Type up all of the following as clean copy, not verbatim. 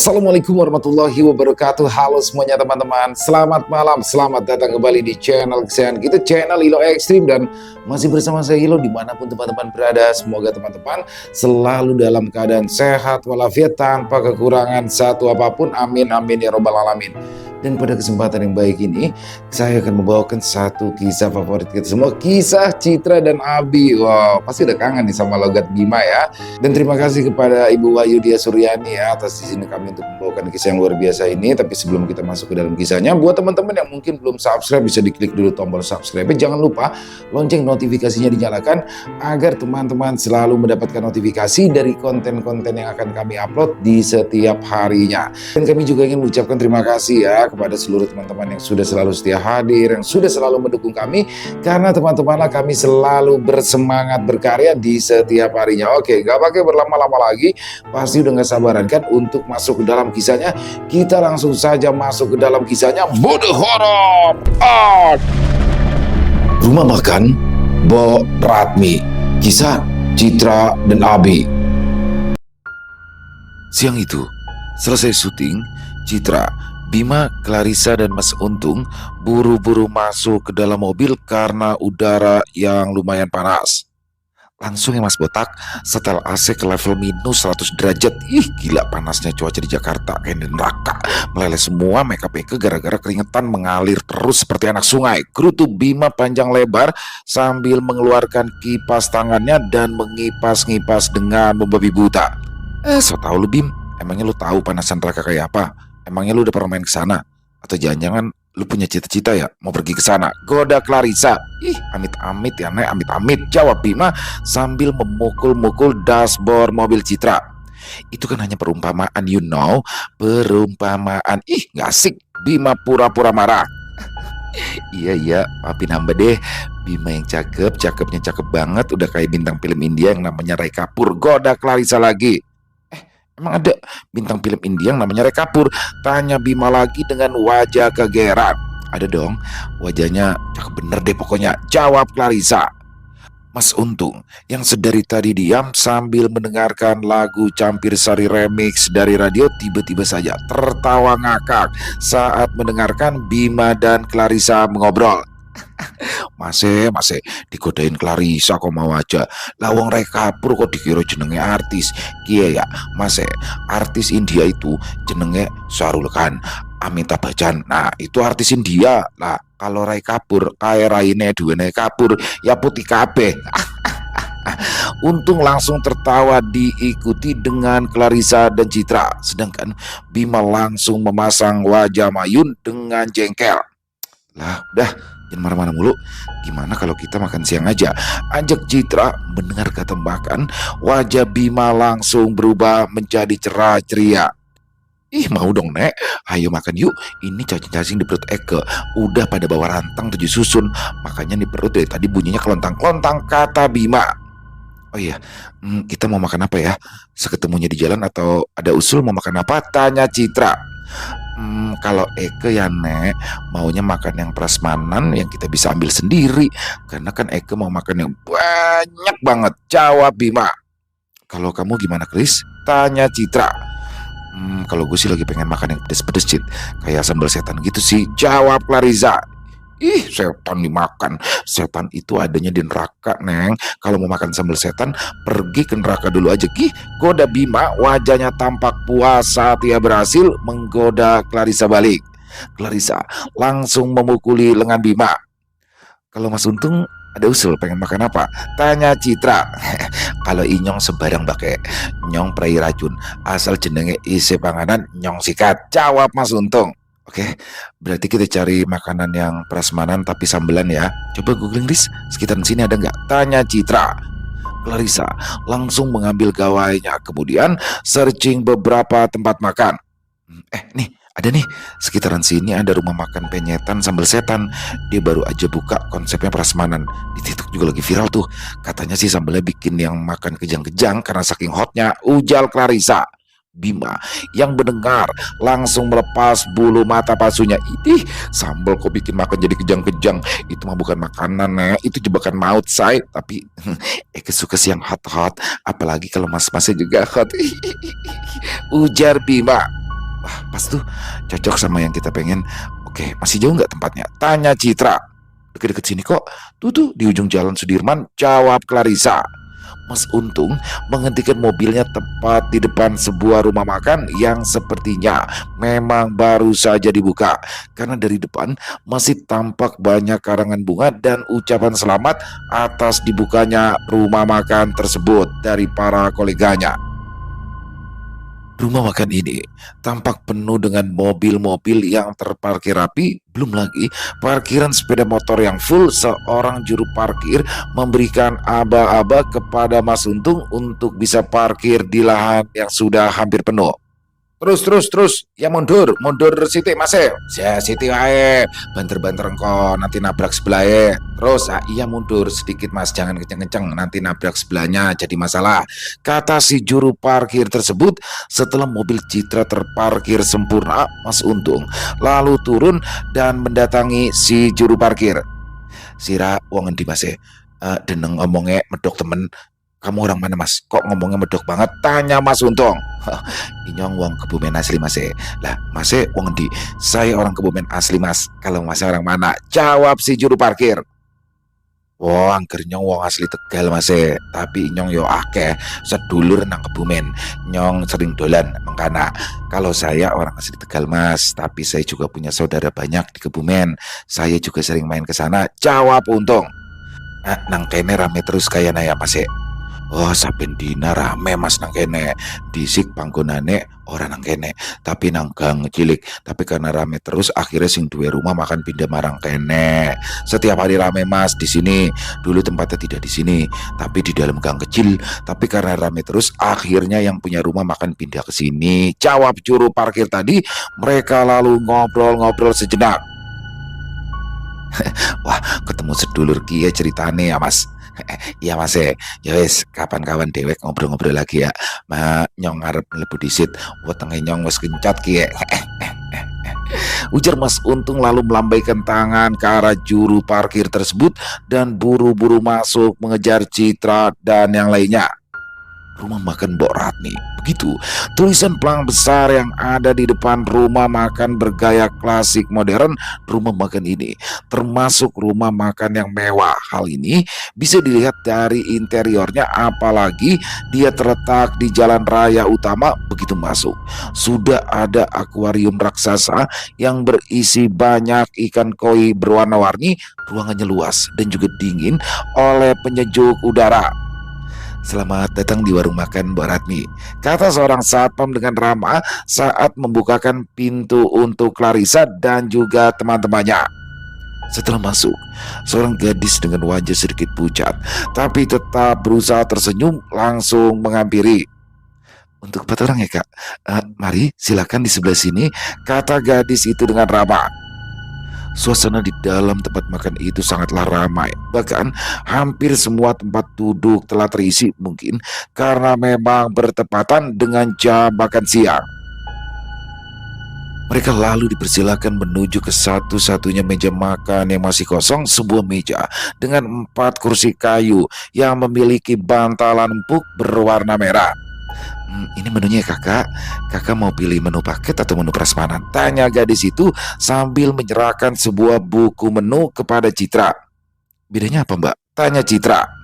Assalamualaikum warahmatullahi wabarakatuh. Halo semuanya teman-teman, selamat malam, selamat datang kembali di channel kesayangan kita, channel Ilo Ekstrim. Dan masih bersama saya Ilo dimanapun teman-teman berada. Semoga teman-teman selalu dalam keadaan sehat walafiat tanpa kekurangan satu apapun, amin amin ya robbal alamin. Dan pada kesempatan yang baik ini, saya akan membawakan satu kisah favorit kita semua, kisah Citra dan Abi. Wow, pasti udah kangen nih sama logat Bima ya. Dan terima kasih kepada Ibu Wahyu Dia Suryani ya atas izin kami untuk membawakan kisah yang luar biasa ini. Tapi sebelum kita masuk ke dalam kisahnya, buat teman-teman yang mungkin belum subscribe, bisa diklik dulu tombol subscribe. Jangan lupa lonceng notifikasinya dinyalakan agar teman-teman selalu mendapatkan notifikasi dari konten-konten yang akan kami upload di setiap harinya. Dan kami juga ingin mengucapkan terima kasih ya kepada seluruh teman-teman yang sudah selalu setia hadir, yang sudah selalu mendukung kami, karena teman-temanlah kami selalu bersemangat berkarya di setiap harinya. Oke, gak pakai berlama-lama lagi, pasti udah gak sabaran kan untuk masuk ke dalam kisahnya. Kita langsung saja masuk ke dalam kisahnya. Bodoh horor Rumah Makan Bo Ratmi, kisah Citra dan Abi. Siang itu, selesai syuting, Citra, Bima, Clarissa, dan Mas Untung buru-buru masuk ke dalam mobil karena udara yang lumayan panas. Langsung ya Mas Botak, setel AC ke level minus 100 derajat. Ih, gila panasnya cuaca di Jakarta, kayak di neraka. Meleleh semua makeup Eke gara-gara keringetan mengalir terus seperti anak sungai. Gerutu Bima panjang lebar sambil mengeluarkan kipas tangannya dan mengipas-ngipas dengan membabi buta. So tau lu Bim, emangnya lu tahu panasan neraka kayak apa? Emangnya lu udah pernah main ke sana? Atau jangan-jangan lu punya cita-cita ya mau pergi ke sana? Goda Clarissa. Ih, amit-amit ya Nek, amit-amit, jawab Bima sambil memukul-mukul dashboard mobil Citra. Itu kan hanya perumpamaan, you know, perumpamaan. Ih, gak asik. Bima pura-pura marah. Iya, papi nambah deh. Bima yang cakep, cakepnya cakep banget, udah kayak bintang film India yang namanya Rai Kapur. Goda Clarissa lagi. Emang ada bintang film India yang namanya Rai Kapur? Tanya Bima lagi dengan wajah kegeran. Ada dong, wajahnya cakep bener deh pokoknya, jawab Clarissa. Mas Untung yang sedari tadi diam sambil mendengarkan lagu Campir Sari Remix dari radio tiba-tiba saja tertawa ngakak saat mendengarkan Bima dan Clarissa mengobrol. Mase digodain Clarissa kok mau aja. Lawang Rai Kapur kok dikira jenenge artis. Iya ya, Mase, artis India itu jenenge Shahrukh Khan, Amitabh Bachchan. Nah, itu artis India. Lah, kalau Rai Kapur kayak Raine duwene Kapur ya putih kabeh. Untung langsung tertawa diikuti dengan Clarissa dan Citra. Sedangkan Bima langsung memasang wajah Mayun dengan jengkel. Lah, udah jangan marah-marah mulu. Gimana kalau kita makan siang aja? Ajak Citra. Mendengar kata makan, wajah Bima langsung berubah menjadi cerah ceria. Ih, mau dong Nek, ayo makan yuk. Ini cacing-cacing di perut Eke udah pada bawa rantang 7 susun. Makanya di perut dari tadi bunyinya kelontang-kelontang, kata Bima. Oh iya, kita mau makan apa ya? Seketemunya di jalan atau ada usul mau makan apa? Tanya Citra. Kalau Eke ya Nek, maunya makan yang prasmanan yang kita bisa ambil sendiri. Karena kan Eke mau makan yang banyak banget, jawab Bima. Kalau kamu gimana Chris? Tanya Citra. Kalau gue sih lagi pengen makan yang pedes-pedes Cit, kayak sambal setan gitu sih, jawab Clarissa. Ih, setan dimakan. Setan itu adanya di neraka, Neng. Kalau mau makan sambal setan, pergi ke neraka dulu aja. Gih, goda Bima, wajahnya tampak puas saat ia berhasil menggoda Clarissa balik. Clarissa langsung memukuli lengan Bima. Kalau Mas Untung ada usul pengen makan apa? Tanya Citra. Kalau inyong sebarang bake, nyong prai racun. Asal jenenge isi panganan, nyong sikat, jawab Mas Untung. Oke, berarti kita cari makanan yang prasmanan tapi sambelan ya. Coba googling Riz, sekitaran sini ada nggak? Tanya Citra. Clarissa langsung mengambil gawainya, kemudian searching beberapa tempat makan. Nih, ada nih, sekitaran sini ada rumah makan penyetan sambal setan. Dia baru aja buka konsepnya prasmanan. Di TikTok juga lagi viral tuh. Katanya sih sambelnya bikin yang makan kejang-kejang karena saking hotnya, ujar Clarissa. Bima yang mendengar langsung melepas bulu mata palsunya. Ih, sambal kok bikin makan jadi kejang-kejang. Itu mah bukan makanan, Nek. Itu jebakan maut, say. Tapi Eke suka sih yang hot-hot. Apalagi kalau mas-masnya juga hot. Ujar Bima. Wah, pas tuh, cocok sama yang kita pengen. Oke, masih jauh nggak tempatnya? Tanya Citra. Deket-deket sini kok. Tuh, di ujung jalan Sudirman, jawab Clarissa. Mas Untung menghentikan mobilnya tepat di depan sebuah rumah makan yang sepertinya memang baru saja dibuka. Karena dari depan masih tampak banyak karangan bunga dan ucapan selamat atas dibukanya rumah makan tersebut dari para koleganya. Rumah makan ini tampak penuh dengan mobil-mobil yang terparkir rapi, belum lagi parkiran sepeda motor yang full. Seorang juru parkir memberikan aba-aba kepada Mas Untung untuk bisa parkir di lahan yang sudah hampir penuh. Terus, ya mundur Siti Mas. Ya Siti wae, banter-banter engko nanti nabrak sebelahnya. Terus iya mundur sedikit Mas, jangan kenceng-kenceng nanti nabrak sebelahnya jadi masalah, kata si juru parkir tersebut. Setelah mobil Citra terparkir sempurna, Mas Untung lalu turun dan mendatangi si juru parkir. Sira wong endi Mas? Deneng ngomongnya medok temen. Kamu orang mana Mas? Kok ngomongnya medok banget? Tanya Mas Untung. Inyong wong Kebumen asli Mas. Lah Mas wong endi? Saya orang Kebumen asli Mas. Kalau Mas orang mana? Jawab si juru parkir. Wah, angker nyong wong asli Tegal Mas. Tapi nyong yo akeh sedulur nang Kebumen. Nyong sering dolan mengkana. Kalau saya orang asli Tegal Mas, tapi saya juga punya saudara banyak di Kebumen. Saya juga sering main ke sana. Jawab Untung. Nang kene rame terus kayak naya Mas. Oh, saben dina rame Mas nang kene. Disik panggonane ora nang kene, tapi nang gang cilik. Tapi karena rame terus akhirnya sing duwe rumah makan pindah marang kene. Setiap hari rame Mas di sini. Dulu tempatnya tidak di sini, tapi di dalam gang kecil. Tapi karena rame terus akhirnya yang punya rumah makan pindah ke sini. Jawab juru parkir tadi. Mereka lalu ngobrol-ngobrol sejenak. Wah, ketemu sedulur kia ceritane ya Mas. Iya Mas ya wis kapan-kawan dewek ngobrol-ngobrol lagi ya. Nyong ngarep mlebu disit, wetenge nyong wis kencat ki. Ujar Mas Untung lalu melambaikan tangan ke arah juru parkir tersebut dan buru-buru masuk mengejar Citra dan yang lainnya. Rumah makan Mbok Ratni. Begitu tulisan pelang besar yang ada di depan rumah makan bergaya klasik modern. Rumah makan ini termasuk rumah makan yang mewah. Hal ini bisa dilihat dari interiornya, apalagi dia terletak di jalan raya utama. Begitu masuk, sudah ada akuarium raksasa yang berisi banyak ikan koi berwarna-warni. Ruangannya luas dan juga dingin oleh penyejuk udara. Selamat datang di warung makan Mbak Ratmi, kata seorang satpam dengan ramah saat membukakan pintu untuk Clarissa dan juga teman-temannya. Setelah masuk, seorang gadis dengan wajah sedikit pucat tapi tetap berusaha tersenyum langsung menghampiri. Untuk 4 orang ya Kak? Mari silakan di sebelah sini, kata gadis itu dengan ramah. Suasana di dalam tempat makan itu sangatlah ramai. Bahkan hampir semua tempat duduk telah terisi, mungkin karena memang bertepatan dengan jam makan siang. Mereka lalu dipersilakan menuju ke satu-satunya meja makan yang masih kosong, sebuah meja dengan 4 kursi kayu yang memiliki bantalan empuk berwarna merah. Ini menunya Kakak. Kakak mau pilih menu paket atau menu prasmanan? Tanya gadis itu sambil menyerahkan sebuah buku menu kepada Citra. Bedanya apa Mbak? Tanya Citra.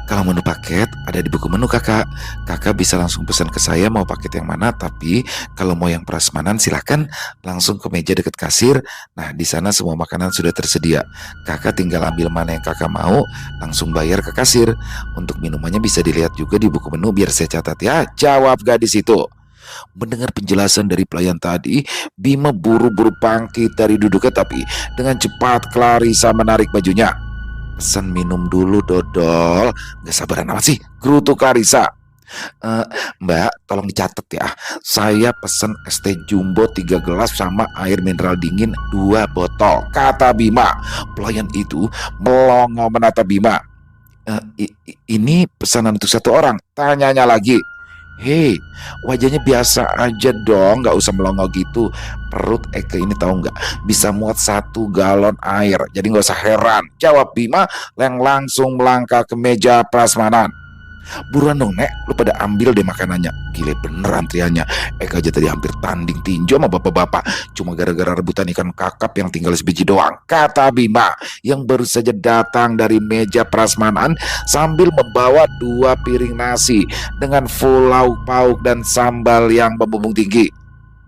Kalau menu paket ada di buku menu Kakak. Kakak bisa langsung pesan ke saya mau paket yang mana. Tapi kalau mau yang prasmanan silahkan langsung ke meja dekat kasir. Nah di sana semua makanan sudah tersedia. Kakak tinggal ambil mana yang kakak mau, langsung bayar ke kasir. Untuk minumannya bisa dilihat juga di buku menu, biar saya catat ya, jawab gadis itu. Mendengar penjelasan dari pelayan tadi, Bima buru-buru bangkit dari duduknya, tapi dengan cepat Clarissa menarik bajunya. Pesan minum dulu dodol. Gak sabaran amat sih, gerutu Clarissa. Mbak tolong dicatat ya, saya pesen es teh jumbo 3 gelas sama air mineral dingin 2 botol, kata Bima. Pelayan itu melongo menatap Bima. Ini pesanan untuk 1 orang, tanyanya lagi. Hei, wajahnya biasa aja dong, gak usah melongo gitu. Perut Eke ini tahu nggak, bisa muat 1 galon air, jadi gak usah heran, jawab Bima yang langsung melangkah ke meja prasmanan. Buruan dong Nek, lu pada ambil deh makanannya. Gile bener antriannya. Eka aja tadi hampir tanding tinju sama bapak-bapak. Cuma gara-gara rebutan ikan kakap yang tinggal sebiji doang, kata Bima yang baru saja datang dari meja prasmanan sambil membawa 2 piring nasi dengan full lauk pauk dan sambal yang membumbung tinggi.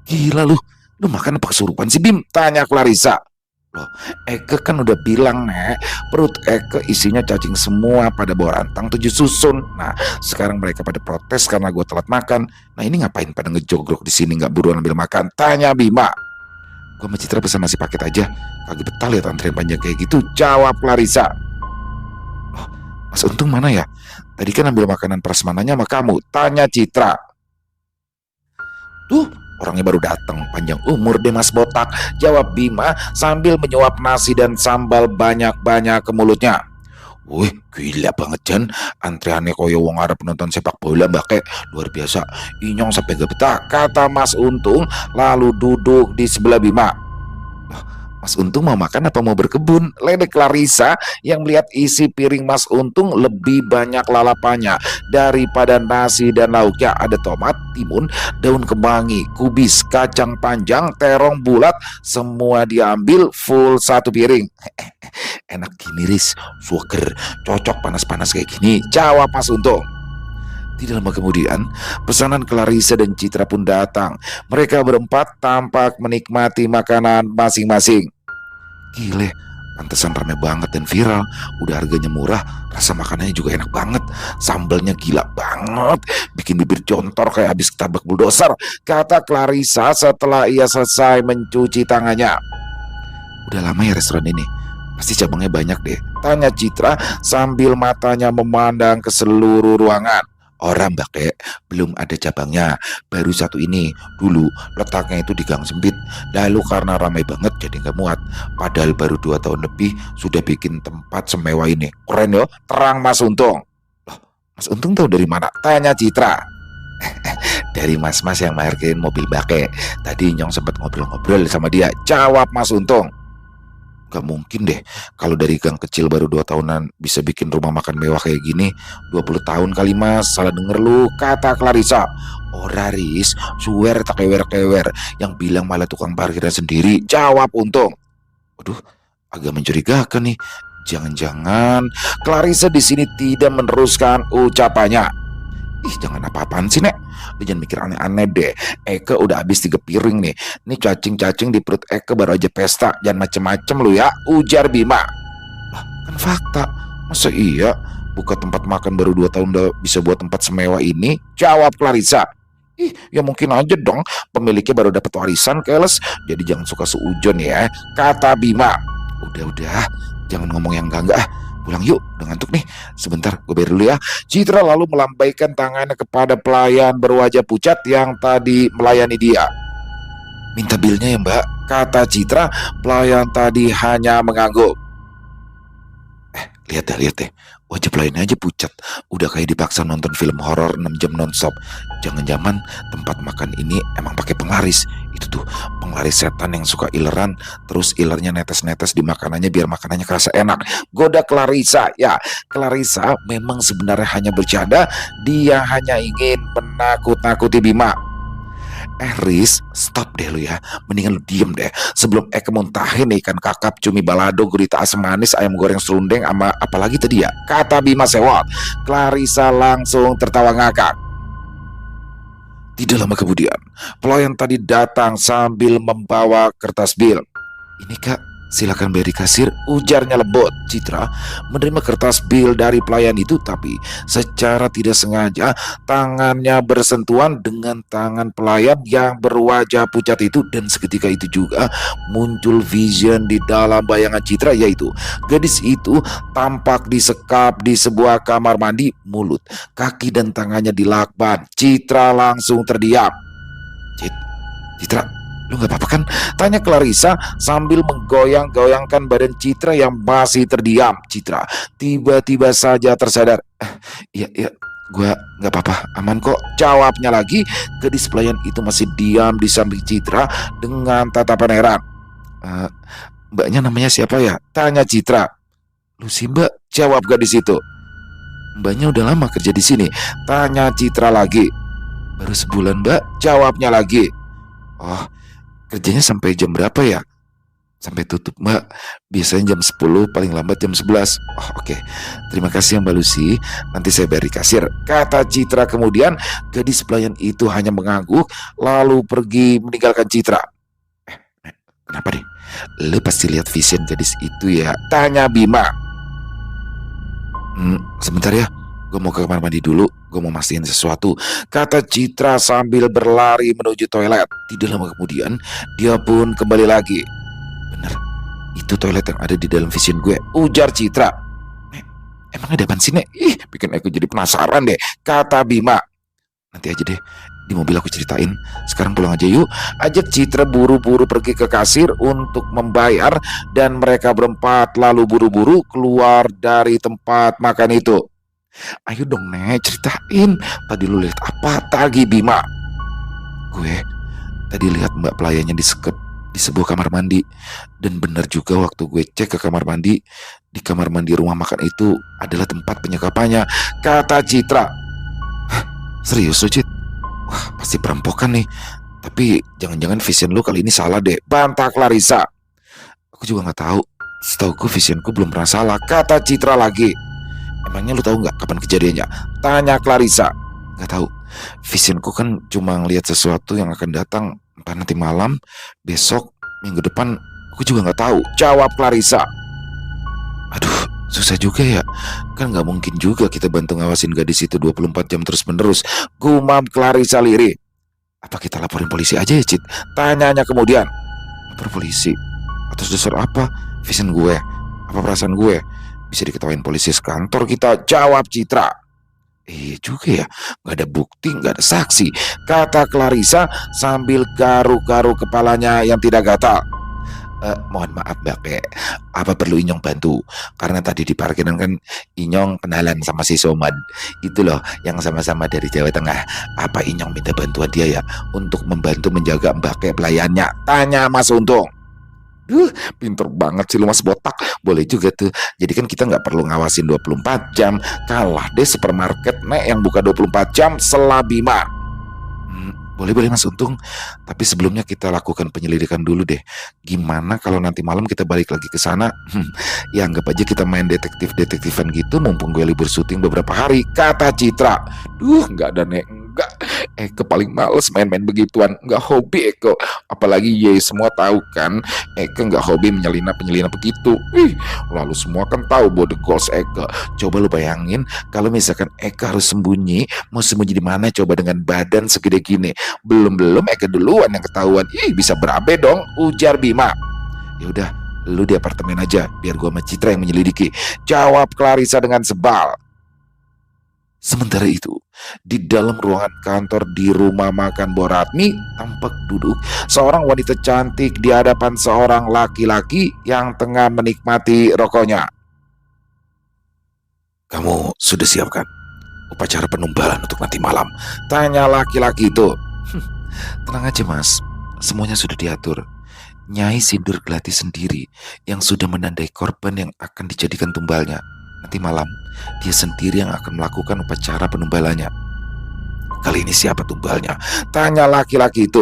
Gila lu makan apa kesurupan sih Bim? Tanya Clarissa. Loh, Eke kan udah bilang Nek, perut Eke isinya cacing semua pada bawah rantang 7 susun. Nah, sekarang mereka pada protes karena gue telat makan. Nah ini ngapain pada ngejogrok di sini nggak buruan ambil makan? Tanya Bima. Gue sama Citra pesan nasi paket aja. Kagak betah lihat antrian panjang kayak gitu. Jawab Clarissa. Loh, Mas Untung mana ya? Tadi kan ambil makanan prasmananya sama kamu. Tanya Citra. Tuh, orangnya baru datang, panjang umur deh Mas Botak, jawab Bima sambil menyuap nasi dan sambal banyak-banyak ke mulutnya. Wih, gila banget Jan, antriannya koyo wong arep nonton sepak bola mbak kek, luar biasa. Inyong sampai gak betah, kata Mas Untung lalu duduk di sebelah Bima. Mas Untung mau makan apa mau berkebun? Ledek Clarissa yang melihat isi piring Mas Untung lebih banyak lalapannya daripada nasi dan lauknya. Ada tomat, timun, daun kemangi, kubis, kacang panjang, terong bulat, semua diambil full 1 piring. Enak gini Riz, suger, cocok panas-panas kayak gini, jawab Mas Untung. Tidak lama kemudian, pesanan Clarissa dan Citra pun datang. Mereka berempat tampak menikmati makanan masing-masing. Gile, pantesan rame banget dan viral. Udah harganya murah, rasa makanannya juga enak banget. Sambalnya gila banget, bikin bibir jontor kayak habis ketabrak bulldozer, kata Clarissa setelah ia selesai mencuci tangannya. Udah lama ya restoran ini? Pasti cabangnya banyak deh, tanya Citra sambil matanya memandang ke seluruh ruangan. Orang mbak kek, belum ada cabangnya, baru satu ini. Dulu letaknya itu di gang sempit, lalu karena ramai banget jadi nggak muat. Padahal baru 2 tahun lebih sudah bikin tempat semewah ini. Keren yo, terang Mas Untung. Loh, Mas Untung tahu dari mana? Tanya Citra. Dari mas-mas yang markirin mobil bake. Tadi Nyong sempat ngobrol-ngobrol sama dia, jawab Mas Untung. Gak mungkin deh kalau dari gang kecil baru 2 tahunan bisa bikin rumah makan mewah kayak gini. 20 tahun kali Mas, salah denger lu, kata Clarissa. Ora Riz, suwer tak kewer-kewer, yang bilang malah tukang parkirnya sendiri, jawab Untung. Waduh, agak mencurigakan nih. Jangan-jangan Clarissa di sini tidak meneruskan ucapannya. Ih, jangan apa-apaan sih Nek, lu jangan mikir aneh-aneh deh. Eke udah habis 3 piring nih. Ini cacing-cacing di perut Eke baru aja pesta. Jangan macem-macem lu ya, ujar Bima. Lah, kan fakta. Masa iya buka tempat makan baru 2 tahun udah bisa buat tempat semewah ini, jawab Clarissa. Ih, ya mungkin aja dong pemiliknya baru dapat warisan keles. Jadi jangan suka seujon ya, kata Bima. Udah, jangan ngomong yang enggak. Pulang yuk, udah ngantuk nih. Sebentar, gue bayar dulu ya. Citra lalu melambaikan tangannya kepada pelayan berwajah pucat yang tadi melayani dia. Minta bilnya ya mbak, kata Citra. Pelayan tadi hanya mengangguk. Lihat deh, wajah pelayannya aja pucat. Udah kayak dipaksa nonton film horor 6 jam nonstop. Jangan-jangan tempat makan ini emang pakai penglaris. Itu tuh penglaris setan yang suka ileran, terus ilernya netes-netes di makanannya biar makanannya kerasa enak. Goda Clarissa. Ya, Clarissa memang sebenarnya hanya bercanda. Dia hanya ingin menakut-nakuti Bima. Riz, stop deh lu ya. Mendingan lu diem deh sebelum Eke muntahin ikan kakap, cumi balado, gurita asam manis, ayam goreng serundeng, sama apalagi tadi ya, kata Bima sewot. Clarissa langsung tertawa ngakak. Tidak lama kemudian, pelayan tadi datang sambil membawa kertas bil. Ini kak, silakan bayar di kasir, ujarnya lembut. Citra menerima kertas bil dari pelayan itu, tapi secara tidak sengaja tangannya bersentuhan dengan tangan pelayan yang berwajah pucat itu. Dan seketika itu juga muncul vision di dalam bayangan Citra, yaitu gadis itu tampak disekap di sebuah kamar mandi. Mulut, kaki dan tangannya dilakban. Citra langsung terdiam. Citra, lu gak apa-apa kan? Tanya Clarissa sambil menggoyang-goyangkan badan Citra yang masih terdiam. Citra tiba-tiba saja tersadar. Iya, gue gak apa-apa, aman kok, jawabnya lagi. Gadis pelayan itu masih diam di samping Citra dengan tatapan heran. Mbaknya namanya siapa ya? Tanya Citra. Lucy mbak, jawab gadis itu. Mbaknya udah lama kerja di sini? Tanya Citra lagi. Baru sebulan mbak, jawabnya lagi. Oh, kerjanya sampai jam berapa ya? Sampai tutup mbak, biasanya jam 10, paling lambat jam 11. Oh oke, terima kasih ya mbak Lucy, nanti saya bayar di kasir, kata Citra. Kemudian gadis pelayan itu hanya mengangguk lalu pergi meninggalkan Citra. Kenapa deh? Lu pasti lihat vision gadis itu ya? Tanya Bima. Sebentar ya, gue mau ke kamar mandi dulu, gue mau mastiin sesuatu, kata Citra sambil berlari menuju toilet. Tidak lama kemudian, dia pun kembali lagi. Bener, itu toilet yang ada di dalam vision gue, ujar Citra. Emang ada apaan sih, Nek? Ih, bikin aku jadi penasaran deh, kata Bima. Nanti aja deh, di mobil aku ceritain. Sekarang pulang aja yuk, ajak Citra buru-buru pergi ke kasir untuk membayar. Dan mereka berempat lalu buru-buru keluar dari tempat makan itu. Ayo dong Nek, ceritain, tadi lu lihat apa? Tagih Bima. Gue tadi lihat mbak pelayannya disekep di sebuah kamar mandi. Dan benar juga waktu gue cek ke kamar mandi, di kamar mandi rumah makan itu adalah tempat penyekapannya, kata Citra. Hah, serius lo Cit? Wah pasti perampokan nih. Tapi jangan-jangan vision lu kali ini salah deh, bantah Clarissa. Aku juga gak tahu, setahu visionku belum pernah salah, kata Citra lagi. Emangnya lu tahu nggak kapan kejadiannya? Tanya Clarissa. Gak tahu, visionku kan cuma ngeliat sesuatu yang akan datang, entah nanti malam, besok, minggu depan, aku juga nggak tahu, jawab Clarissa. Aduh, susah juga ya. Kan nggak mungkin juga kita bantu ngawasin gadis itu 24 jam terus menerus, gumam Clarissa lirih. Apa kita laporin polisi aja ya Cit? Tanyanya kemudian. Lapor polisi? Atas dasar apa? Vision gue? Apa perasaan gue? Bisa diketawain polisi sekantor kita, jawab Citra. Juga ya, gak ada bukti, gak ada saksi, kata Clarissa sambil garuk-garuk kepalanya yang tidak gatal. Mohon maaf Mbak Pe, apa perlu Inyong bantu? Karena tadi di parkiran kan Inyong kenalan sama si Somad itu loh, yang sama-sama dari Jawa Tengah. Apa Inyong minta bantuan dia ya untuk membantu menjaga Mbak Pe pelayannya? Tanya Mas Untung. Pinter banget sih lu Mas Botak. Boleh juga tuh. Jadi kan kita nggak perlu ngawasin 24 jam. Kalah deh supermarket Nek yang buka 24 jam, sela Bima. Boleh Mas Untung. Tapi sebelumnya kita lakukan penyelidikan dulu deh. Gimana kalau nanti malam kita balik lagi ke sana? Ya anggap aja kita main detektif-detektifan gitu mumpung gue libur syuting beberapa hari, kata Citra. Nggak ada Nek. Enggak, Eke paling males main-main begituan. Enggak hobi Eke. Apalagi ye semua tahu kan Eke enggak hobi menyelinap begitu. Lalu semua kan tahu body goals Eke. Coba lu bayangin kalau misalkan Eke harus sembunyi. Mau sembunyi di mana coba dengan badan segede gini? Belum Eke duluan yang ketahuan. Bisa berabe dong, ujar Bima. Ya udah, lu di apartemen aja biar gua sama Citra yang menyelidiki, jawab Clarissa dengan sebal. Sementara itu, di dalam ruangan kantor di rumah makan Boratmi, tampak duduk seorang wanita cantik di hadapan seorang laki-laki yang tengah menikmati rokoknya. Kamu sudah siapkan upacara penumbalan untuk nanti malam? Tanya laki-laki itu. Tenang aja Mas, semuanya sudah diatur. Nyai Sindur Gelati sendiri yang sudah menandai korban yang akan dijadikan tumbalnya. Nanti malam, dia sendiri yang akan melakukan upacara penumbalannya. Kali ini siapa tumbalnya? Tanya laki-laki itu.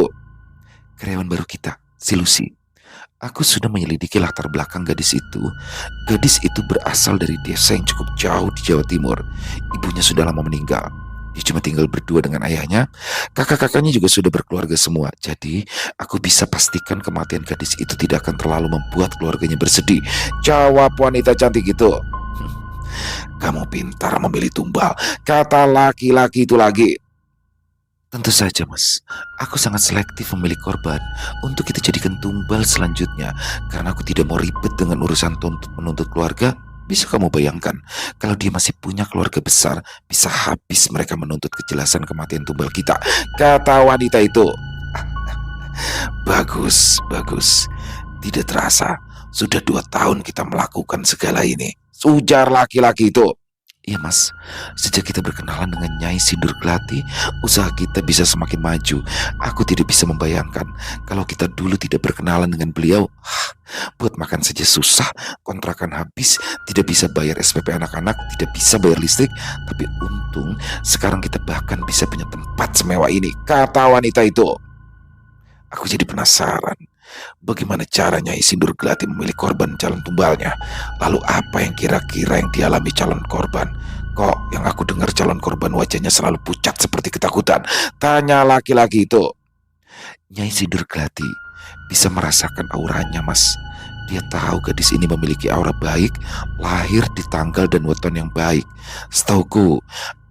Karyawan baru kita, si Lucy. Aku sudah menyelidiki latar belakang gadis itu. Gadis itu berasal dari desa yang cukup jauh di Jawa Timur. Ibunya sudah lama meninggal. Dia cuma tinggal berdua dengan ayahnya. Kakak-kakaknya juga sudah berkeluarga semua. Jadi, aku bisa pastikan kematian gadis itu tidak akan terlalu membuat keluarganya bersedih, jawab wanita cantik itu. Kamu pintar memilih tumbal, kata laki-laki itu lagi. Tentu saja Mas, aku sangat selektif memilih korban untuk kita jadikan tumbal selanjutnya. Karena aku tidak mau ribet dengan urusan menuntut keluarga. Bisa kamu bayangkan, kalau dia masih punya keluarga besar, bisa habis mereka menuntut kejelasan kematian tumbal kita, kata wanita itu. Bagus. Tidak terasa, sudah 2 tahun kita melakukan segala ini, ujar laki-laki itu. Iya mas, sejak kita berkenalan dengan Nyai Sindur Kelati, usaha kita bisa semakin maju. Aku tidak bisa membayangkan kalau kita dulu tidak berkenalan dengan beliau. Buat makan saja susah, kontrakan habis, tidak bisa bayar SPP anak-anak, tidak bisa bayar listrik. Tapi untung sekarang kita bahkan bisa punya tempat semewah ini, kata wanita itu. Aku jadi penasaran, bagaimana caranya Sindur Gelati memilih korban calon tumbalnya? Lalu apa yang kira-kira yang dialami calon korban? Kok yang aku dengar calon korban wajahnya selalu pucat seperti ketakutan? Tanya laki-laki itu. Nyai Sindur Gelati bisa merasakan auranya, mas. Dia tahu gadis ini memiliki aura baik, lahir di tanggal dan weton yang baik. Setauku,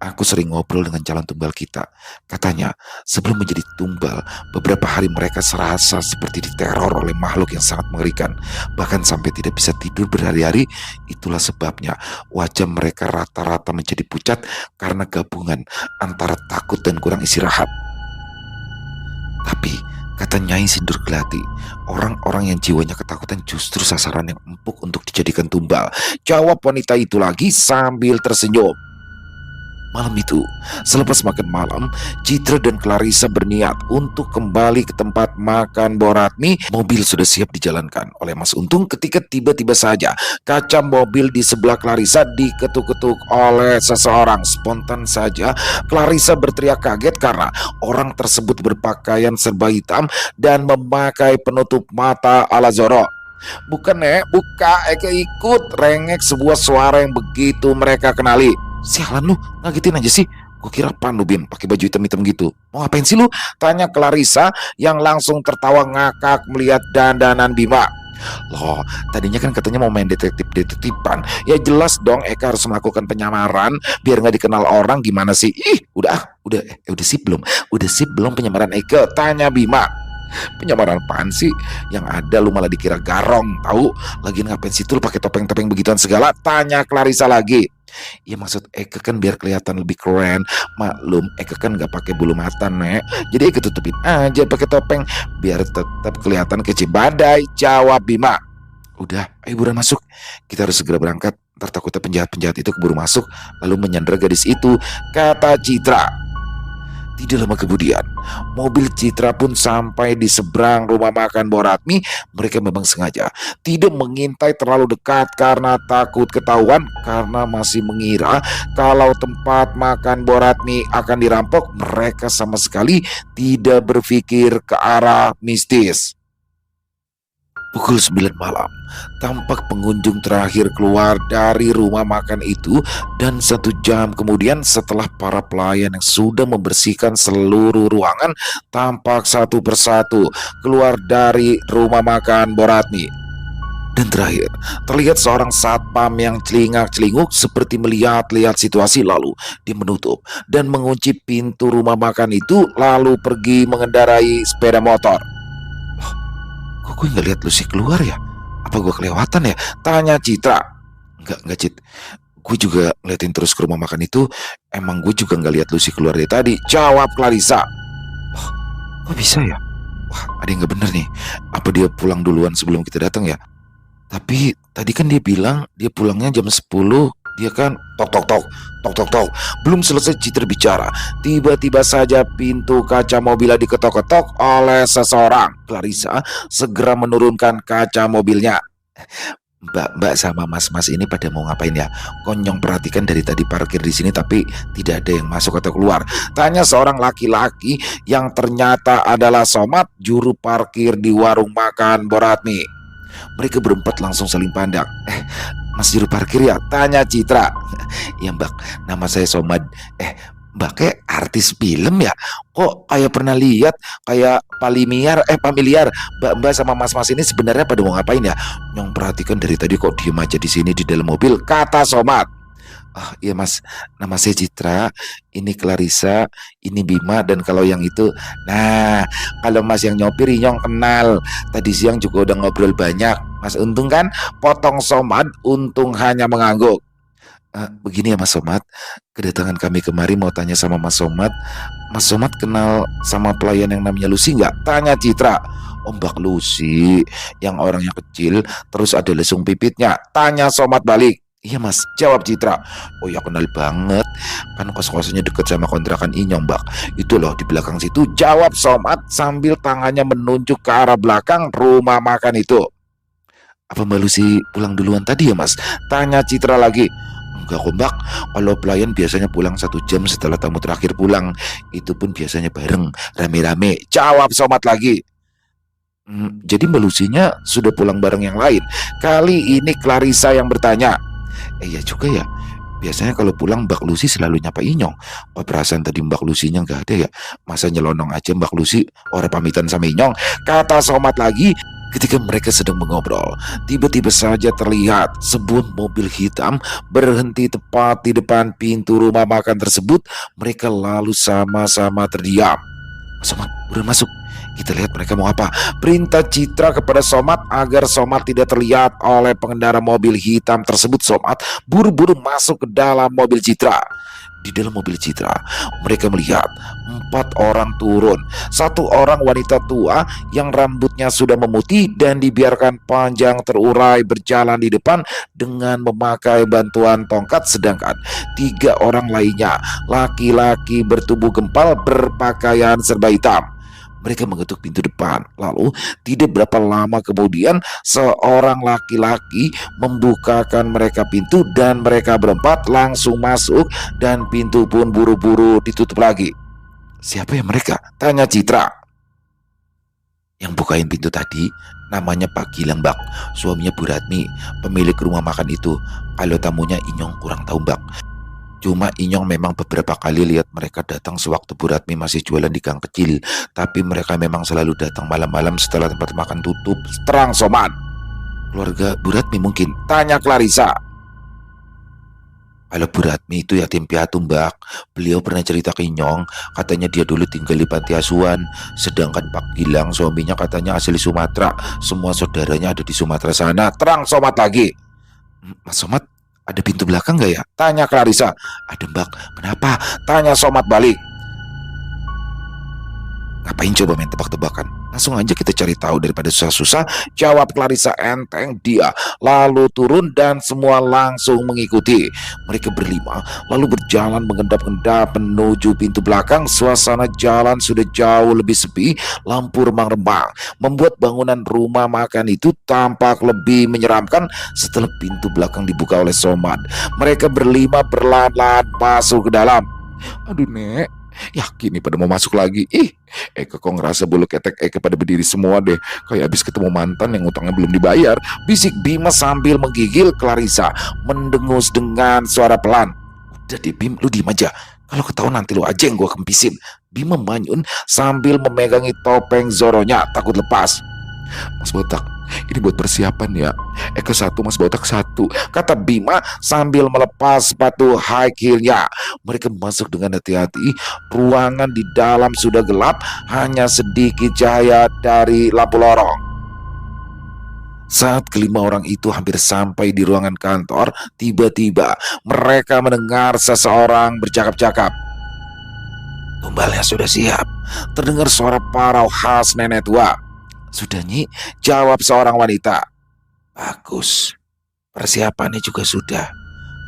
aku sering ngobrol dengan calon tumbal kita. Katanya, sebelum menjadi tumbal, beberapa hari mereka serasa seperti diteror oleh makhluk yang sangat mengerikan. Bahkan sampai tidak bisa tidur berhari-hari. Itulah sebabnya wajah mereka rata-rata menjadi pucat karena gabungan antara takut dan kurang istirahat. Tapi, kata Nyai Sindur Gelati, orang-orang yang jiwanya ketakutan justru sasaran yang empuk untuk dijadikan tumbal. Jawab wanita itu lagi sambil tersenyum. Malam itu, selepas makan malam, Citra dan Clarissa berniat untuk kembali ke tempat makan Boratmi. Mobil sudah siap dijalankan oleh Mas Untung ketika tiba-tiba saja kaca mobil di sebelah Clarissa diketuk-ketuk oleh seseorang. Spontan saja Clarissa berteriak kaget karena orang tersebut berpakaian serba hitam dan memakai penutup mata ala Zorro. Bukan buka, Eke ikut, rengek sebuah suara yang begitu mereka kenali. Sialan lu, ngagetin aja sih. Gue kira Pandu Bin pakai baju hitam-hitam gitu. Mau ngapain sih lu? Tanya Clarissa yang langsung tertawa ngakak melihat dandanan Bima. Loh, tadinya kan katanya mau main detektif-detektifan. Ya jelas dong Eka harus melakukan penyamaran biar nggak dikenal orang. Gimana sih? Ih, udah sih belum? Udah sih belum penyamaran Eka? Tanya Bima. Penyamaran apaan sih? Yang ada lu malah dikira garong, tahu? Lagian ngapain sih lu pakai topeng-topeng begituan segala? Tanya Clarissa lagi. Ya maksud Eke kan biar kelihatan lebih keren. Maklum Eke kan nggak pakai bulu mata jadi Eke tutupin aja pakai topeng biar tetap kelihatan kece badai. Jawab Bima. Udah, ayo buruan masuk. Kita harus segera berangkat. Ntar takutnya penjahat-penjahat itu keburu masuk lalu menyandera gadis itu, kata Citra. Tidak lama kemudian, mobil Citra pun sampai di seberang rumah makan Boratmi. Mereka memang sengaja tidak mengintai terlalu dekat karena takut ketahuan, karena masih mengira kalau tempat makan Boratmi akan dirampok. Mereka sama sekali tidak berpikir ke arah mistis. Pukul 9 malam, tampak pengunjung terakhir keluar dari rumah makan itu, dan 1 jam kemudian setelah para pelayan yang sudah membersihkan seluruh ruangan tampak satu persatu keluar dari rumah makan Boratmi. Dan terakhir, terlihat seorang satpam yang celingak-celinguk seperti melihat-lihat situasi, lalu dia menutup dan mengunci pintu rumah makan itu lalu pergi mengendarai sepeda motor. Kok gue nggak lihat Lucy keluar ya? Apa gue kelewatan ya? Tanya Citra. Enggak Cit. Gue juga ngeliatin terus ke rumah makan itu. Emang gue juga nggak lihat Lucy keluar dari tadi. Jawab Clarissa. Wah, kok bisa ya? Wah, ada yang nggak bener nih. Apa dia pulang duluan sebelum kita datang ya? Tapi tadi kan dia bilang dia pulangnya jam 10. Dia kan tok. Belum selesai Citra bicara, tiba-tiba saja pintu kaca mobilnya diketok-ketok oleh seseorang. Clarissa segera menurunkan kaca mobilnya. Mbak sama mas-mas ini pada mau ngapain ya? Konyong perhatikan dari tadi parkir di sini tapi tidak ada yang masuk atau keluar. Tanya seorang laki-laki yang ternyata adalah Somad, juru parkir di warung makan Boratmi. Mereka berempat langsung saling pandang. Mas juru parkir ya? Tanya Citra. Ya mbak, nama saya Somad. Mbak kayak artis film ya? Kok kayak pernah lihat kayak familiar. Mbak sama mas-mas ini sebenarnya pada mau ngapain ya? Nyong perhatikan dari tadi kok diem aja di sini di dalam mobil, kata Somad. Oh iya mas, nama saya Citra, ini Clarissa, ini Bima, dan kalau yang itu, nah kalau mas yang nyopir Nyong kenal, tadi siang juga udah ngobrol banyak. Mas Untung kan? Potong Somad. Untung hanya mengangguk. Begini ya Mas Somad, kedatangan kami kemari mau tanya sama Mas Somad. Mas Somad kenal sama pelayan yang namanya Lucy nggak? Tanya Citra. Mbak Lucy, yang orangnya kecil terus ada lesung pipitnya? Tanya Somad balik. Iya mas, jawab Citra. Oh ya kenal banget, kan kos-kosannya deket sama kontrakan Inyong Mbak. Itu loh di belakang situ, jawab Somad sambil tangannya menunjuk ke arah belakang rumah makan itu. Apa Mbak Lucy pulang duluan tadi ya mas? Tanya Citra lagi. Enggak kok Mbak, kalau pelayan biasanya pulang 1 jam setelah tamu terakhir pulang. Itu pun biasanya bareng, rame-rame. Jawab Somad lagi. Jadi Mbak Lucy-nya sudah pulang bareng yang lain. Kali ini Clarissa yang bertanya. Iya juga ya. Biasanya kalau pulang Mbak Lucy selalu nyapa Inyong. Oh perasaan tadi Mbak Lucy-nya nggak ada ya. Masa nyelonong aja Mbak Lucy orang pamitan sama Inyong. Kata Somad lagi. Ketika mereka sedang mengobrol, tiba-tiba saja terlihat sebuah mobil hitam berhenti tepat di depan pintu rumah makan tersebut. Mereka lalu sama-sama terdiam. Somad, udah masuk. Kita lihat mereka mau apa. Perintah Citra kepada Somad agar Somad tidak terlihat oleh pengendara mobil hitam tersebut. Somad buru-buru masuk ke dalam mobil Citra. Di dalam mobil Citra, mereka melihat 4 orang turun. 1 orang wanita tua yang rambutnya sudah memutih dan dibiarkan panjang terurai berjalan di depan dengan memakai bantuan tongkat, sedangkan 3 orang lainnya laki-laki bertubuh gempal berpakaian serba hitam. Mereka mengetuk pintu depan. Lalu tidak berapa lama kemudian seorang laki-laki membukakan mereka pintu dan mereka berempat langsung masuk dan pintu pun buru-buru ditutup lagi. Siapa yang mereka? Tanya Citra. Yang bukain pintu tadi namanya Pak Gilang Mbak, suaminya Bu Ratmi, pemilik rumah makan itu. Kalau tamunya Inyong kurang tahu Mbak. Cuma Inyong memang beberapa kali lihat mereka datang sewaktu Bu Ratmi masih jualan di gang kecil. Tapi mereka memang selalu datang malam-malam setelah tempat makan tutup. Terang Somad. Keluarga Bu Ratmi mungkin? Tanya Clarissa. Kalau Bu Ratmi itu yatim piatu Mbak. Beliau pernah cerita ke Inyong, katanya dia dulu tinggal di panti asuhan. Sedangkan Pak Gilang suaminya katanya asli Sumatera. Semua saudaranya ada di Sumatera sana. Terang Somad lagi. Mas Somad, ada pintu belakang gak ya? Tanya Clarissa. Ada Mbak. Kenapa? Tanya Somad balik. Ngapain coba main tebak-tebakan? Langsung aja kita cari tahu daripada susah-susah. Jawab Clarissa enteng dia. Lalu turun dan semua langsung mengikuti. Mereka berlima lalu berjalan mengendap-endap menuju pintu belakang. Suasana jalan sudah jauh lebih sepi. Lampu remang-remang membuat bangunan rumah makan itu tampak lebih menyeramkan. Setelah pintu belakang dibuka oleh Somad, mereka berlima perlahan-lahan masuk ke dalam. Aduh Nek, yakin nih pada mau masuk lagi. Eka kok ngerasa bulu ketek Eka pada berdiri semua deh. Kayak habis ketemu mantan yang utangnya belum dibayar. Bisik Bima sambil menggigil. Clarissa mendengus dengan suara pelan. Udah deh Bim, lu diem aja. Kalau ketahuan nanti lu aja yang gua kempisin. Bima manyun sambil memegangi topeng Zoronya takut lepas. Mas Botak, ini buat persiapan ya. Eka 1, Mas Botak 1, kata Bima sambil melepas sepatu high heel-nya. Mereka masuk dengan hati-hati. Ruangan di dalam sudah gelap, hanya sedikit cahaya dari lampu lorong. Saat kelima orang itu hampir sampai di ruangan kantor, tiba-tiba mereka mendengar seseorang bercakap-cakap. Tumbalnya sudah siap. Terdengar suara parau khas nenek tua. Sudah Nyi, jawab seorang wanita. Bagus, persiapannya juga sudah.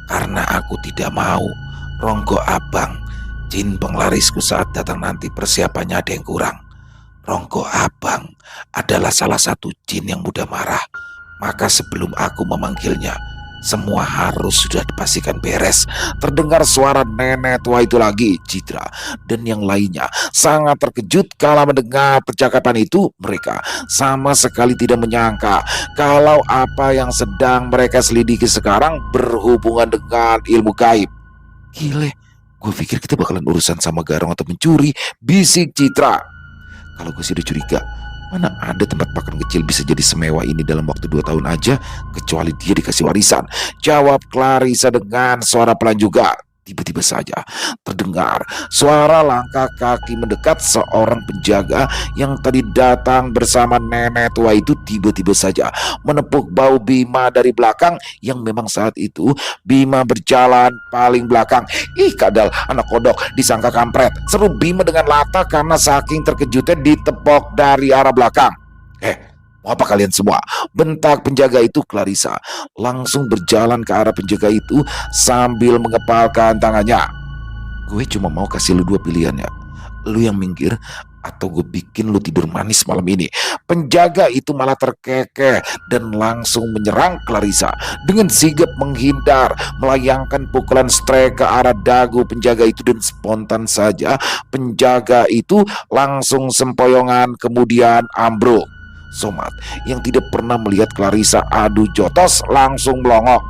Karena aku tidak mau Ronggo Abang, jin penglarisku saat datang nanti persiapannya ada yang kurang. Ronggo Abang adalah salah satu jin yang mudah marah. Maka sebelum aku memanggilnya, semua harus sudah dipastikan beres. Terdengar suara nenek tua itu lagi. Citra dan yang lainnya sangat terkejut kala mendengar percakapan itu. Mereka sama sekali tidak menyangka kalau apa yang sedang mereka selidiki sekarang berhubungan dengan ilmu gaib. Gile, gue pikir kita bakalan urusan sama garong atau mencuri, bisik Citra. Kalau gue sih udah curiga, mana ada tempat makan kecil bisa jadi semewah ini dalam waktu 2 tahun aja, kecuali dia dikasih warisan. Jawab Clarissa dengan suara pelan juga. Tiba-tiba saja terdengar suara langkah kaki mendekat. Seorang penjaga yang tadi datang bersama nenek tua itu tiba-tiba saja menepuk bahu Bima dari belakang, yang memang saat itu Bima berjalan paling belakang. Ih kadal, anak kodok disangka kampret, seru Bima dengan lata karena saking terkejutnya ditepok dari arah belakang. Mau apa kalian semua? Bentak penjaga itu Clarissa. Langsung berjalan ke arah penjaga itu sambil mengepalkan tangannya. Gue cuma mau kasih lu dua pilihan ya. Lu yang minggir atau gue bikin lu tidur manis malam ini. Penjaga itu malah terkekeh dan langsung menyerang Clarissa. Dengan sigap menghindar, melayangkan pukulan strike ke arah dagu penjaga itu, dan spontan saja penjaga itu langsung sempoyongan kemudian ambruk. Somat yang tidak pernah melihat Clarissa adu jotos langsung melongok.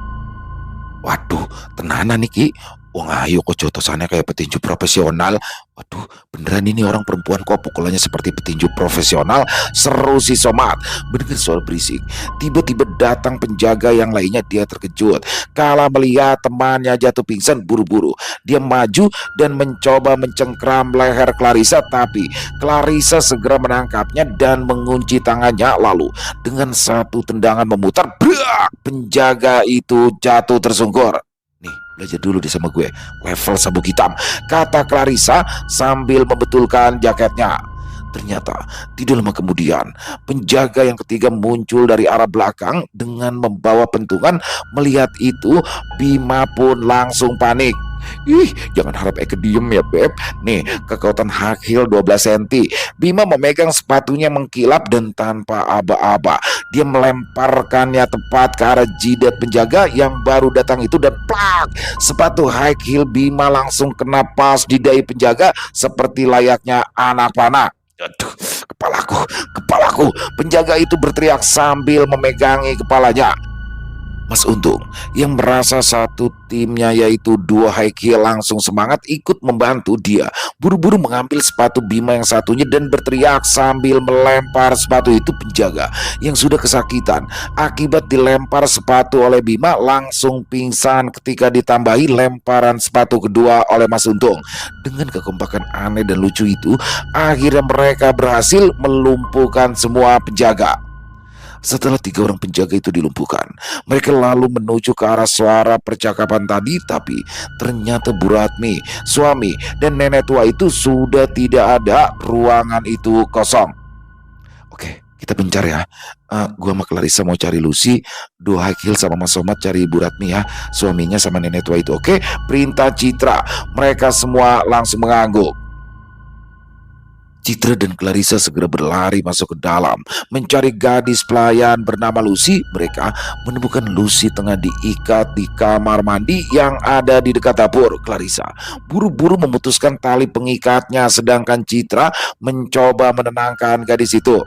Waduh, tenanan nih Ki. Wong ayo kok jotosannya kayak petinju profesional. Waduh, beneran ini orang perempuan kok pukulannya seperti petinju profesional. Seru si Somat. Mendengar suara berisik, tiba-tiba datang penjaga yang lainnya. Dia terkejut kala melihat temannya jatuh pingsan. Buru-buru dia maju dan mencoba mencengkram leher Clarissa, tapi Clarissa segera menangkapnya dan mengunci tangannya. Lalu dengan satu tendangan memutar, brak, penjaga itu jatuh tersungkur. Nih, belajar dulu deh sama gue, level sabuk hitam, kata Clarissa sambil membetulkan jaketnya. Ternyata tidak lama kemudian penjaga yang ketiga muncul dari arah belakang dengan membawa pentungan. Melihat itu Bima pun langsung panik. Ih, jangan harap Eke diem ya Beb. Nih, kekuatan hak heel 12 cm. Bima memegang sepatunya mengkilap dan tanpa aba-aba dia melemparkannya tepat ke arah jidat penjaga yang baru datang itu, dan plak, sepatu high heel Bima langsung kena pas di dahi penjaga seperti layaknya anak panah. Aduh, kepalaku. Penjaga itu berteriak sambil memegangi kepalanya. Mas Untung yang merasa satu timnya yaitu dua high heel langsung semangat ikut membantu dia. Buru-buru mengambil sepatu Bima yang satunya dan berteriak sambil melempar sepatu itu. Penjaga yang sudah kesakitan akibat dilempar sepatu oleh Bima langsung pingsan ketika ditambahi lemparan sepatu kedua oleh Mas Untung. Dengan kekompakan aneh dan lucu itu, akhirnya mereka berhasil melumpuhkan semua penjaga. Setelah 3 orang penjaga itu dilumpuhkan, mereka lalu menuju ke arah suara percakapan tadi, tapi ternyata Bu Ratmi, suami dan nenek tua itu sudah tidak ada. Ruangan itu kosong. Oke, kita pencar ya. Gua sama Clarissa mau cari Lucy, dua high heel sama Mas Somad cari Bu Ratmi ya, suaminya sama nenek tua itu. Oke, perintah Citra. Mereka semua langsung mengangguk. Citra dan Clarissa segera berlari masuk ke dalam mencari gadis pelayan bernama Lucy. Mereka menemukan Lucy tengah diikat di kamar mandi yang ada di dekat dapur. Clarissa buru-buru memutuskan tali pengikatnya, sedangkan Citra mencoba menenangkan gadis itu.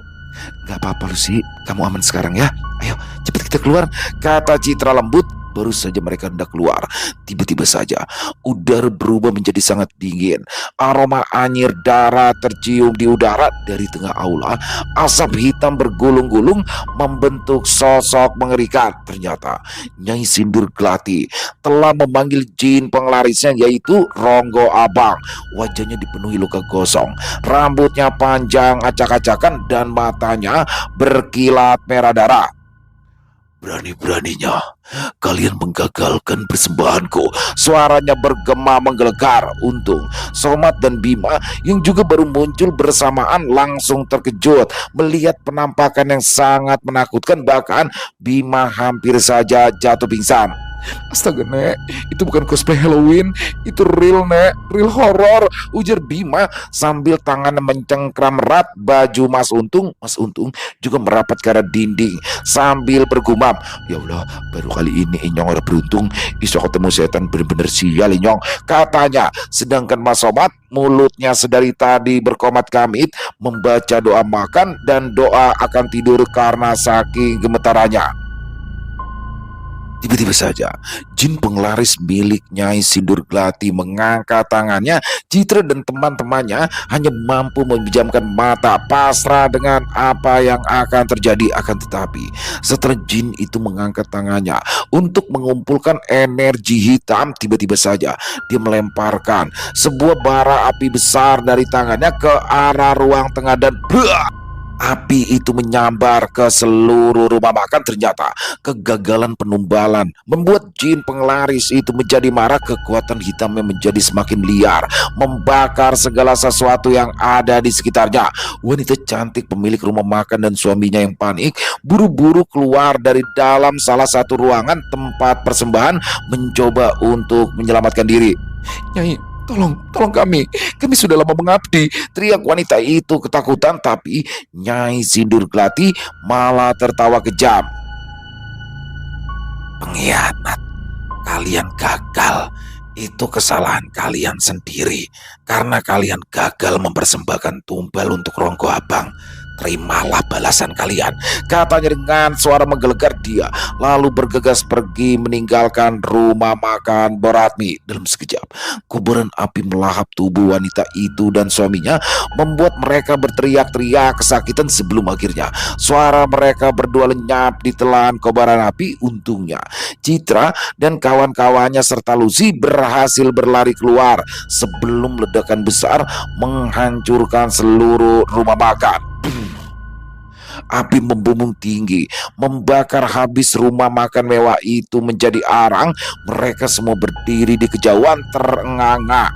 Gak apa-apa Lucy, kamu aman sekarang ya. Ayo cepat kita keluar, kata Citra lembut. Baru saja mereka hendak keluar, tiba-tiba saja udara berubah menjadi sangat dingin. Aroma anyir darah tercium di udara. Dari tengah aula, asap hitam bergulung-gulung membentuk sosok mengerikan. Ternyata Nyai Sindur Glati telah memanggil jin penglarisnya, yaitu Ronggo Abang. Wajahnya dipenuhi luka gosong, rambutnya panjang acak-acakan dan matanya berkilat merah darah. Berani-beraninya kalian menggagalkan persembahanku, suaranya bergema menggelegar. Untung Somad dan Bima yang juga baru muncul bersamaan langsung terkejut melihat penampakan yang sangat menakutkan. Bahkan Bima hampir saja jatuh pingsan. Astaga Nek, itu bukan cosplay Halloween, itu real Nek, real horror, ujar Bima sambil tangannya mencengkram erat baju Mas Untung. Mas Untung juga merapat ke arah dinding sambil bergumam, ya Allah, baru kali ini Inyong orang beruntung iso ketemu setan bener-bener sial Inyong, katanya. Sedangkan Mas Somad mulutnya sedari tadi berkomat kamit membaca doa makan dan doa akan tidur karena saking gemetarannya. Tiba-tiba saja jin penglaris milik Nyai Sindur Glati mengangkat tangannya. Citra dan teman-temannya hanya mampu memejamkan mata pasrah dengan apa yang akan terjadi. Akan tetapi setelah jin itu mengangkat tangannya untuk mengumpulkan energi hitam, tiba-tiba saja dia melemparkan sebuah bara api besar dari tangannya ke arah ruang tengah dan brak, Api itu menyambar ke seluruh rumah makan. Ternyata kegagalan penumbalan membuat jin penglaris itu menjadi marah. Kekuatan hitamnya menjadi semakin liar, membakar segala sesuatu yang ada di sekitarnya. Wanita cantik pemilik rumah makan dan suaminya yang panik buru-buru keluar dari dalam salah satu ruangan tempat persembahan, mencoba untuk menyelamatkan diri. Nyai, tolong kami. Kami sudah lama mengabdi, teriak wanita itu ketakutan. Tapi Nyai Sindur Gelati malah tertawa kejam. Pengkhianat, kalian gagal. Itu kesalahan kalian sendiri, karena kalian gagal mempersembahkan tumbal untuk Ronggo Abang. Terimalah balasan kalian, katanya dengan suara menggelegar. Dia lalu bergegas pergi meninggalkan rumah makan Boratmi. Dalam sekejap, kuburan api melahap tubuh wanita itu dan suaminya, membuat mereka berteriak-teriak kesakitan sebelum akhirnya suara mereka berdua lenyap ditelan kobaran api. Untungnya Citra dan kawan-kawannya serta Lucy berhasil berlari keluar sebelum ledakan besar menghancurkan seluruh rumah makan. Api membumbung tinggi, membakar habis rumah makan mewah itu menjadi arang. Mereka semua berdiri di kejauhan terengah-engah.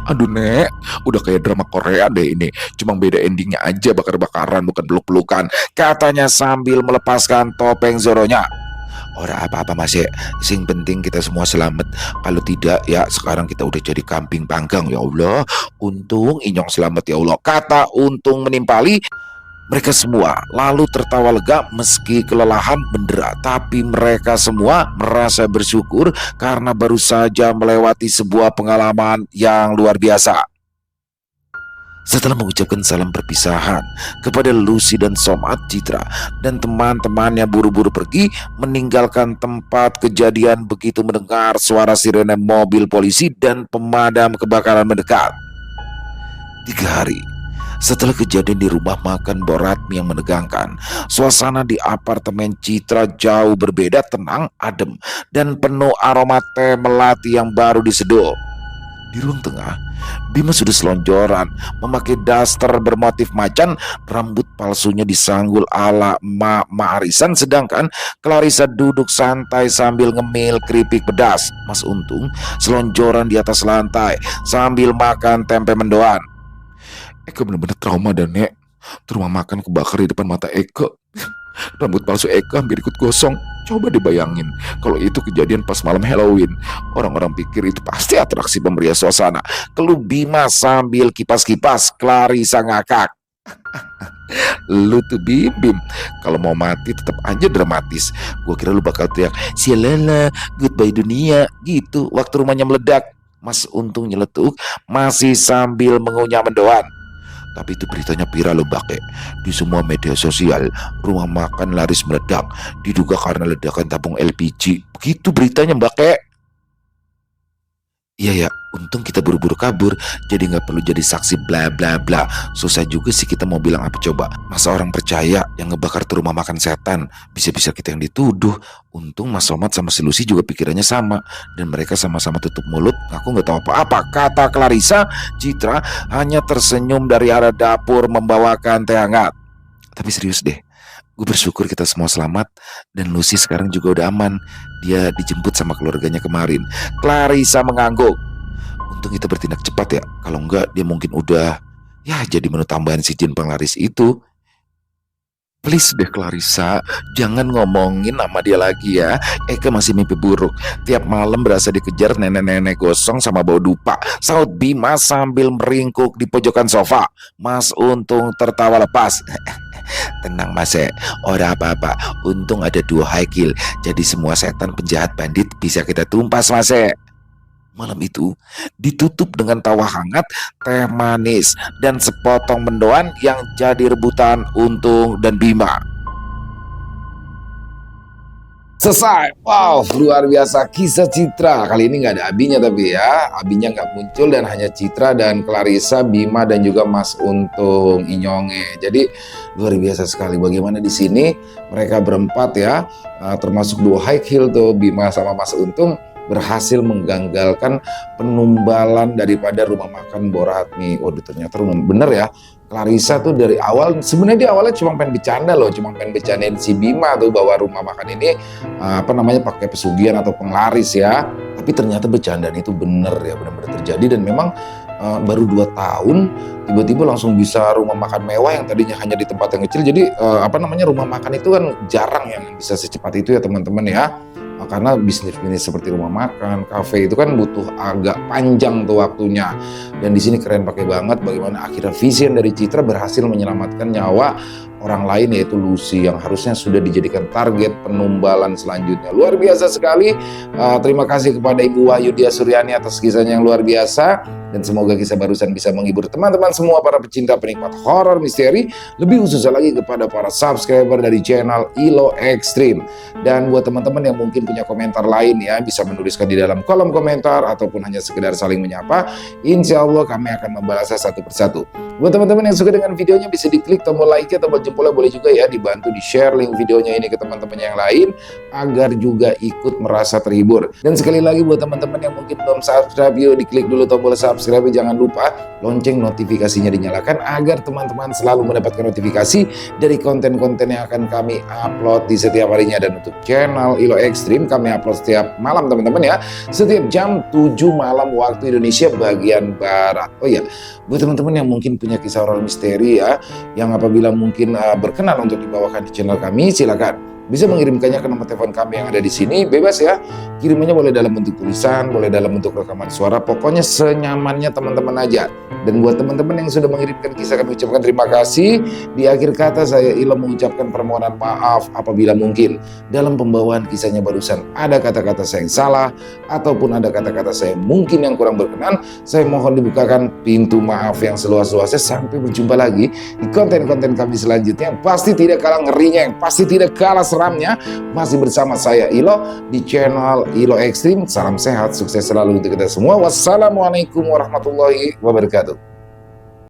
Aduh Nek, udah kayak drama Korea deh ini. Cuma beda endingnya aja, bakar-bakaran bukan peluk-pelukan, katanya sambil melepaskan topeng Zoronya. Ora apa-apa Mas ya, sing penting kita semua selamat. Kalau tidak ya sekarang kita udah jadi kambing panggang. Ya Allah, untung Inyong selamat ya Allah, kata Untung menimpali. Mereka semua lalu tertawa lega meski kelelahan mendera. Tapi mereka semua merasa bersyukur karena baru saja melewati sebuah pengalaman yang luar biasa. Setelah mengucapkan salam perpisahan kepada Lucy dan Somat, Citra dan teman-temannya buru-buru pergi meninggalkan tempat kejadian begitu mendengar suara sirene mobil polisi dan pemadam kebakaran mendekat. 3 hari setelah kejadian di rumah makan Boratmi yang menegangkan, suasana di apartemen Citra jauh berbeda, tenang, adem, dan penuh aroma teh melati yang baru diseduh. Di ruang tengah, Bima sudah selonjoran memakai daster bermotif macan, rambut palsunya disanggul ala emak Arisan, sedangkan Clarissa duduk santai sambil ngemil keripik pedas. Mas Untung selonjoran di atas lantai sambil makan tempe mendoan. Eka bener-bener trauma dan Nek. Rumah makan kebakar di depan mata Eka. Rambut palsu Eka hampir ikut gosong. Coba dibayangin kalau itu kejadian pas malam Halloween. Orang-orang pikir itu pasti atraksi pemeriah suasana. Keluh Bima sambil kipas-kipas. Clarissa ngakak. Lu tuh Bim, kalau mau mati tetap aja dramatis. Gua kira lu bakal teriak sialala, goodbye dunia gitu waktu rumahnya meledak. Mas Untung nyeletuk masih sambil mengunyah mendoan. Tapi itu beritanya viral loh Bake. Di semua media sosial, rumah makan laris meledak, diduga karena ledakan tabung LPG. Begitu beritanya Bake. Iya ya, untung kita buru-buru kabur, jadi nggak perlu jadi saksi bla bla bla. Susah juga sih kita mau bilang apa coba. Masa orang percaya yang ngebakar tuh rumah makan setan, bisa-bisa kita yang dituduh. Untung Mas Somad sama si Lucy juga pikirannya sama, dan mereka sama-sama tutup mulut, ngaku nggak tahu apa-apa, kata Clarissa. Citra hanya tersenyum dari arah dapur membawakan teh hangat. Tapi serius deh, gue bersyukur kita semua selamat, dan Lucy sekarang juga udah aman. Dia dijemput sama keluarganya kemarin. Clarissa mengangguk. Untung kita bertindak cepat ya, kalau enggak dia mungkin udah ya jadi menu tambahan si jin penglaris itu. Please deh Clarissa, jangan ngomongin nama dia lagi ya. Eka masih mimpi buruk. Tiap malam berasa dikejar nenek-nenek gosong sama bau dupa, saut Bima sambil meringkuk di pojokan sofa. Mas Untung tertawa lepas. Tenang Mas, ora apa-apa. Untung ada 2 high kill, jadi semua setan penjahat bandit bisa kita tumpas Mas. Malam itu ditutup dengan tawa hangat, teh manis, dan sepotong mendoan yang jadi rebutan Untung dan Bima. Selesai. Wow, luar biasa kisah Citra. Kali ini nggak ada Abinya tapi ya, Abinya nggak muncul dan hanya Citra dan Clarissa, Bima dan juga Mas Untung Inyonge. Jadi luar biasa sekali. Bagaimana di sini mereka berempat ya, termasuk 2 high kill tuh Bima sama Mas Untung, berhasil mengganggalkan penumbalan daripada rumah makan Boratmi. Waduh, ternyata rumah bener ya, Clarissa tuh dari awal sebenarnya dia awalnya cuma pengen bercanda loh, cuma pengen bercandain si Bima tuh bahwa rumah makan ini pakai pesugihan atau penglaris ya. Tapi ternyata bercandaan itu bener ya, benar-benar terjadi dan memang baru 2 tahun tiba-tiba langsung bisa rumah makan mewah yang tadinya hanya di tempat yang kecil. Jadi rumah makan itu kan jarang yang bisa secepat itu ya teman-teman ya. Karena bisnis-bisnis seperti rumah makan, kafe itu kan butuh agak panjang tuh waktunya. Dan di sini keren pakai banget bagaimana akhirnya vision dari Citra berhasil menyelamatkan nyawa orang lain yaitu Lucy yang harusnya sudah dijadikan target penumbalan selanjutnya. Luar biasa sekali. Terima kasih kepada Ibu Wahyu Dia Suryani atas kisahnya yang luar biasa. Dan semoga kisah barusan bisa menghibur teman-teman semua para pecinta penikmat horor misteri. Lebih khususnya lagi kepada para subscriber dari channel Ilo Extreme. Dan buat teman-teman yang mungkin punya komentar lain ya, bisa menuliskan di dalam kolom komentar ataupun hanya sekedar saling menyapa. Insya Allah kami akan membalasnya satu persatu. Buat teman-teman yang suka dengan videonya bisa diklik tombol like-nya, tombol jempolnya, boleh juga ya dibantu di-share link videonya ini ke teman-teman yang lain agar juga ikut merasa terhibur. Dan sekali lagi buat teman-teman yang mungkin belum subscribe, yuk diklik dulu tombol subscribe, jangan lupa lonceng notifikasinya dinyalakan agar teman-teman selalu mendapatkan notifikasi dari konten-konten yang akan kami upload di setiap harinya. Dan untuk channel Ilo Extreme kami upload setiap malam teman-teman ya, setiap jam 7 malam waktu Indonesia bagian Barat. Oh iya, buat teman-teman yang mungkin punya kisah horor misteri ya, yang apabila mungkin berkenan untuk dibawakan di channel kami, silakan bisa mengirimkannya ke nomor telepon kami yang ada di sini, bebas ya. Kirimannya boleh dalam bentuk tulisan, boleh dalam bentuk rekaman suara, pokoknya senyamannya teman-teman aja. Dan buat teman-teman yang sudah mengirimkan kisah, kami ucapkan terima kasih. Di akhir kata saya Ilo mengucapkan permohonan maaf apabila mungkin dalam pembawaan kisahnya barusan ada kata-kata saya yang salah ataupun ada kata-kata saya mungkin yang kurang berkenan. Saya mohon dibukakan pintu maaf yang seluas-luasnya. Sampai berjumpa lagi di konten-konten kami selanjutnya yang pasti tidak kalah ngerinya, yang pasti tidak kalah seramnya, masih bersama saya Ilo di channel Ilo Extreme. Salam sehat, sukses selalu untuk kita semua. Wassalamualaikum warahmatullahi wabarakatuh.